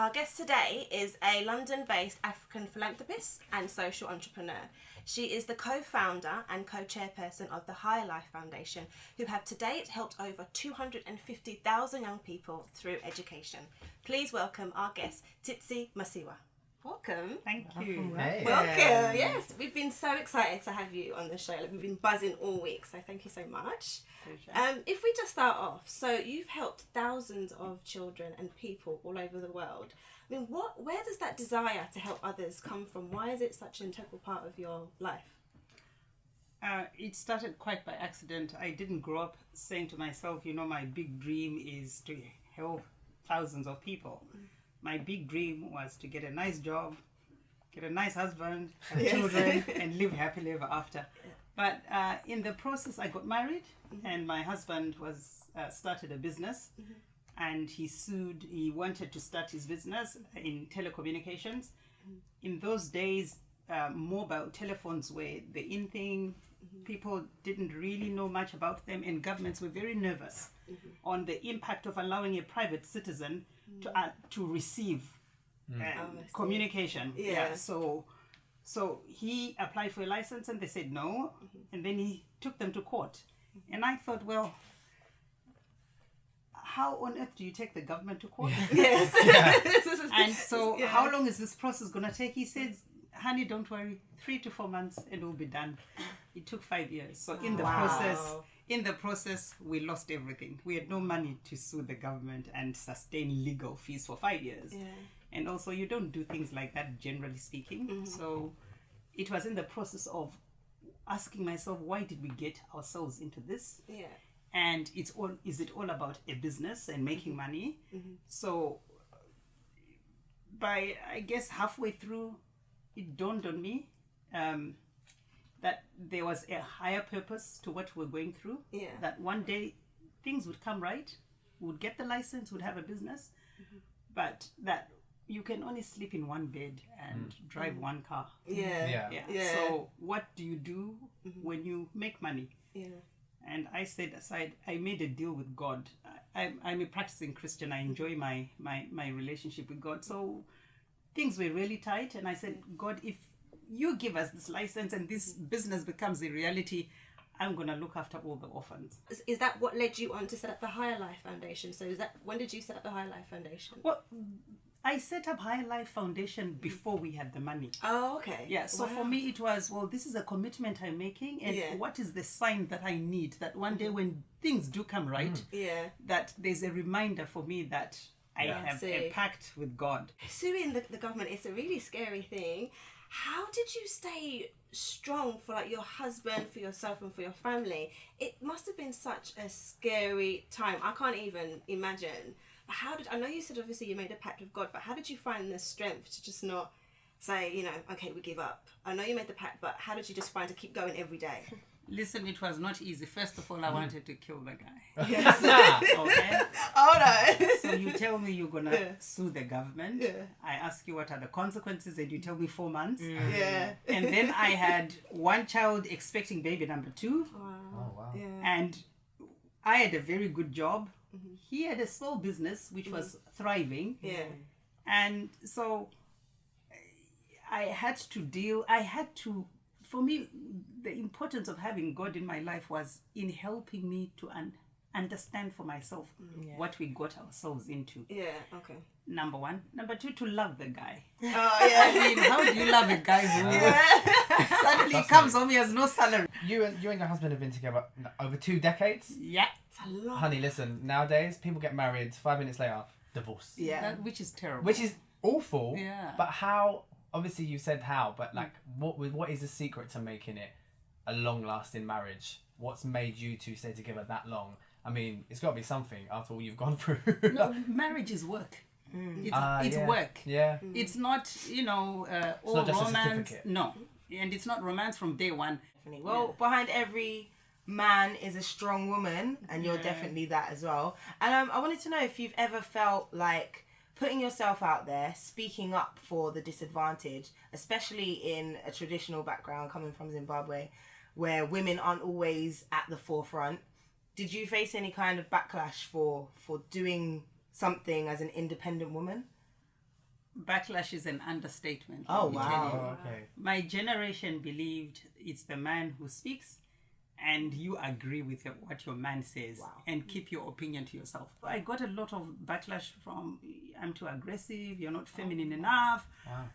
Our guest today is a London-based African philanthropist and social entrepreneur. She is the co-founder and co-chairperson of the Higherlife Foundation, who have to date helped over 250,000 young people through education. Please welcome our guest, Tsitsi Masiyiwa. Welcome. Thank you. Hey. Welcome. Yes, we've been so excited to have you on the show. We've been buzzing all week, so thank you so much. If we just start off, so you've helped thousands of children and people all over the world. I mean, where does that desire to help others come from? Why is it such an integral part of your life? It started quite by accident. I didn't grow up saying to myself, my big dream is to help thousands of people. My big dream was to get a nice job, get a nice husband, have children, and live happily ever after. But in the process, I got married, and my husband started a business, and he wanted to start his business in telecommunications. In those days, mobile telephones were the in thing. People didn't really know much about them, and governments were very nervous on the impact of allowing a private citizen to receive communication. So he applied for a license, and they said no, and then he took them to court. And I thought, well, how on earth do you take the government to court? Yes. And so how long is this process going to take? He said, honey, don't worry, 3 to 4 months and it will be done. It took 5 years. So in the process, we lost everything. We had no money to sue the government and sustain legal fees for 5 years. Yeah. And also, you don't do things like that, generally speaking. So it was in the process of asking myself, why did we get ourselves into this? Yeah. And is it all about a business and making money? So by, I guess, halfway through, it dawned on me that there was a higher purpose to what we're going through. Yeah. That one day things would come right, we would get the license, would have a business, but that you can only sleep in one bed and drive one car. Yeah. So what do you do when you make money? Yeah. And I said aside, I made a deal with God. I'm a practicing Christian. I enjoy my relationship with God. So things were really tight, and I said, God, if you give us this license and this business becomes a reality, I'm going to look after all the orphans. Is that what led you on to set up the Higherlife Foundation? So when did you set up the Higherlife Foundation? Well, I set up Higherlife Foundation before we had the money. Oh, okay. Yeah, so for me it was, well, this is a commitment I'm making, and what is the sign that I need that one day when things do come right, that there's a reminder for me that I have a pact with God. Suing the government is a really scary thing. How did you stay strong for your husband, for yourself, and for your family? It must have been such a scary time. I can't even imagine. I know you said obviously you made a pact with God, but how did you find the strength to just not say, okay, we give up? I know you made the pact, but how did you just find to keep going every day? Listen, it was not easy. First of all, I wanted to kill the guy. Yes. Okay? Oh, no. So you tell me you're going to sue the government. Yeah. I ask you what are the consequences, and you tell me 4 months. Yeah. And then I had one child expecting baby number 2. Wow. Oh, wow. Yeah. And I had a very good job. He had a small business which was thriving. Yeah. And so I had to, for me, the importance of having God in my life was in helping me to understand for myself what we got ourselves into. Yeah, okay. Number 1. Number 2, to love the guy. Oh, yeah. I mean, how do you love a guy who suddenly comes home, he has no salary? You and your husband have been together over 2 decades? Yeah. It's a lot. Honey, listen, nowadays people get married, 5 minutes later, divorce. Yeah. Which is terrible. Which is awful. Yeah. But how, obviously you said how, but what is the secret to making it a long-lasting marriage? What's made you two stay together that long? I mean, it's got to be something after all you've gone through. No, marriage is work. It's work. Yeah. It's not, all not just romance. No. And it's not romance from day one. Well, behind every man is a strong woman, and you're definitely that as well. And I wanted to know if you've ever felt like putting yourself out there, speaking up for the disadvantaged, especially in a traditional background coming from Zimbabwe, where women aren't always at the forefront. Did you face any kind of backlash for doing something as an independent woman? backlash is an understatement. Oh, let me tell wow. you. Oh, okay. My generation believed it's the man who speaks, and you agree with what your man says and keep your opinion to yourself. I got a lot of backlash from, I'm too aggressive, you're not feminine enough,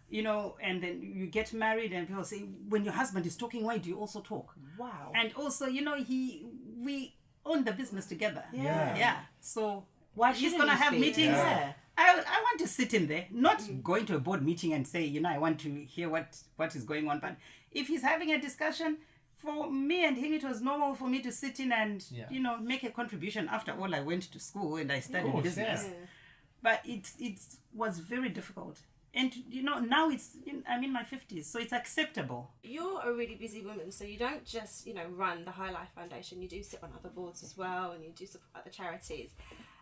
you know, and then you get married and people say, when your husband is talking, why do you also talk? Wow. And also, you know, we own the business together. Yeah. So Why he's shouldn't going to you have speak? meetings. Yeah. I want to sit in there, not going to a board meeting and say, you know, I want to hear what is going on. But if he's having a discussion, for me and him, it was normal for me to sit in and, you know, make a contribution. After all, I went to school and I studied business. Yeah. But it was very difficult. And, you know, now I'm in my 50s, so it's acceptable. You're a really busy woman, so you don't just, you know, run the Higherlife Foundation. You do sit on other boards as well, and you do support other charities.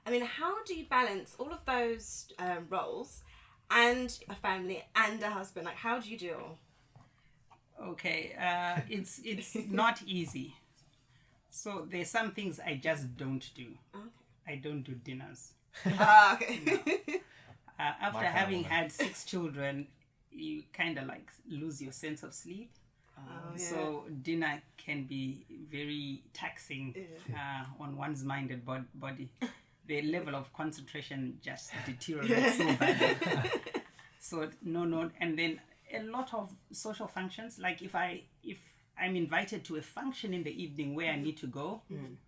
I mean, how do you balance all of those roles and a family and a husband? Like, how do you do it all? Okay, it's not easy. So there's some things I just don't do. Okay. I don't do dinners. Okay. After My having family. had 6 children, you kind of like lose your sense of sleep. So dinner can be very taxing on one's mind and body. The level of concentration just deteriorates so badly. So no, and then a lot of social functions. Like if I'm invited to a function in the evening where I need to go,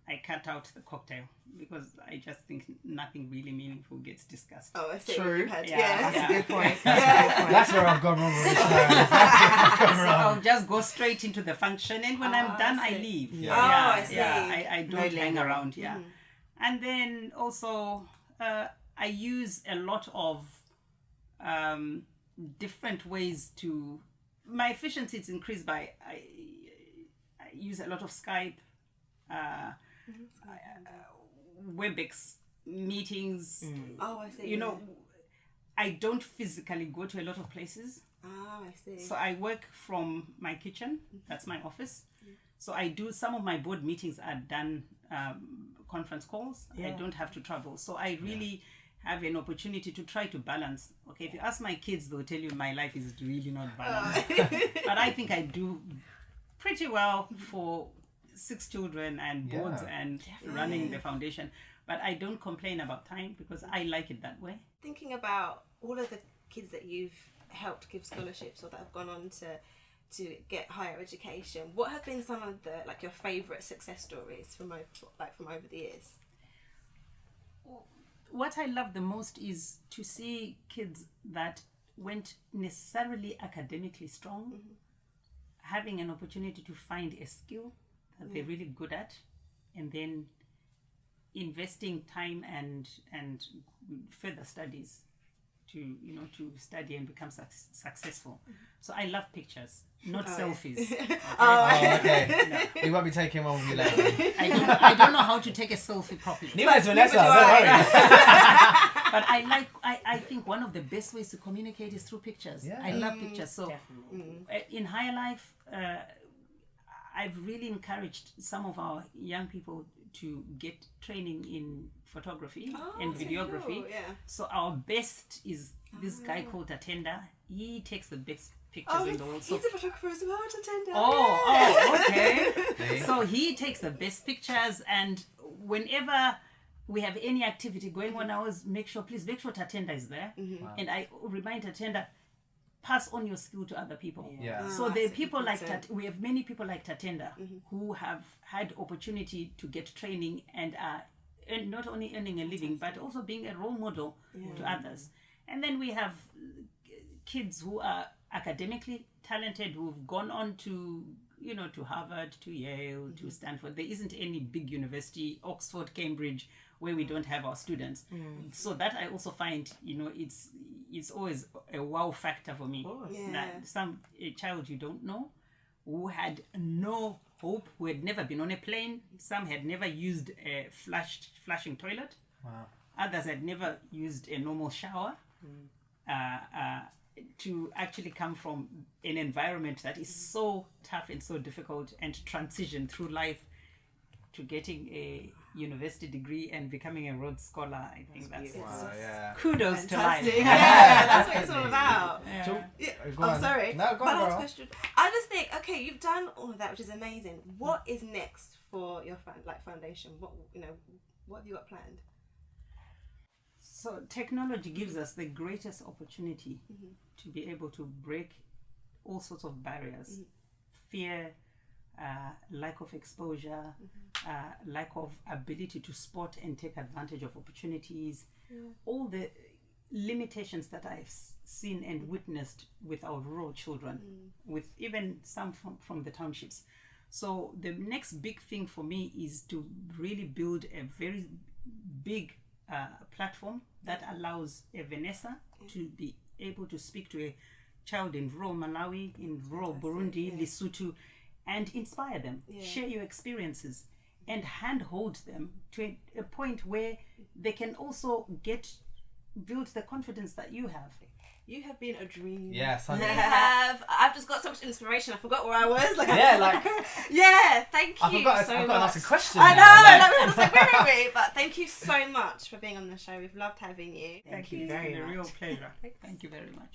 I cut out the cocktail because I just think nothing really meaningful gets discussed. Oh, I see. True. You had, That's a good point. That's where I've gone wrong with this. So I'll just go straight into the function, and when I'm done, I see. leave. Yeah. I see. I No don't hang lingering. around. Yeah, and then also I use a lot of different ways to. My efficiency is increased by I use a lot of Skype, WebEx meetings. Oh, I see. You know, I don't physically go to a lot of places. Oh, I see. So I work from my kitchen. That's my office. So I do some of my board meetings are done conference calls. I don't have to travel. So I really have an opportunity to try to balance. Okay, if you ask my kids, they'll tell you my life is really not balanced. But I think I do pretty well for 6 children and boards and running the foundation. But I don't complain about time because I like it that way. Thinking about all of the kids that you've helped give scholarships or that have gone on to get higher education, what have been some of the your favorite success stories from over the years? What I love the most is to see kids that weren't necessarily academically strong having an opportunity to find a skill that they're really good at, and then investing time and further studies to study and become successful. So I love pictures, not selfies. Okay. No. We won't be taking one with you later. I don't know how to take a selfie properly. Neither is Vanessa, don't worry. But I think one of the best ways to communicate is through pictures. Yeah. I love pictures. So Definitely. in Higherlife, I've really encouraged some of our young people to get training in photography and videography. Cool, yeah. So our best is this guy called Tatenda. He takes the best pictures in the world. So He's a photographer as well, Tatenda. Oh, okay. See? So he takes the best pictures, and whenever we have any activity going on, I always make sure Tatenda is there. Wow. And I remind Tatenda, pass on your skill to other people. Yeah. So there are people like important. we have many people like Tatenda who have had opportunity to get training and are not only earning a living but also being a role model to others. And then we have kids who are academically talented who've gone on to Harvard, to Yale, to Stanford. There isn't any big university, Oxford, Cambridge, where we don't have our students. So that I also find, it's always a wow factor for me. That a child you don't know who had no hope, who had never been on a plane, some had never used a flashing toilet. Wow. Others had never used a normal shower. To actually come from an environment that is so tough and so difficult and transition through life to getting university degree and becoming a Rhodes Scholar. I think that's Wow, yeah. kudos to life. Fantastic. Yeah, that's what it's all definitely. about. Yeah. Yeah. Go Oh, on. sorry. No, go My on, last girl. question. I just think, okay, you've done all of that, which is amazing. What is next for your foundation? What have you got planned? So technology gives us the greatest opportunity to be able to break all sorts of barriers, fear, lack of exposure, lack of ability to spot and take advantage of opportunities, all the limitations that I've seen and witnessed with our rural children, with even some from the townships. So the next big thing for me is to really build a very big platform that allows a Vanessa to be able to speak to a child in rural Malawi, in rural Burundi, Lesotho, and inspire them, share your experiences, and handhold them to a point where they can also build the confidence that you have. You have been a dream. Yes, I I've just got so much inspiration. I forgot where I was. yeah, thank you I forgot. so I've much. got to ask a question. I know. now, I was like, where are we? But thank you so much for being on the show. We've loved having you. Thank you. It's been a real pleasure. Thank you very much.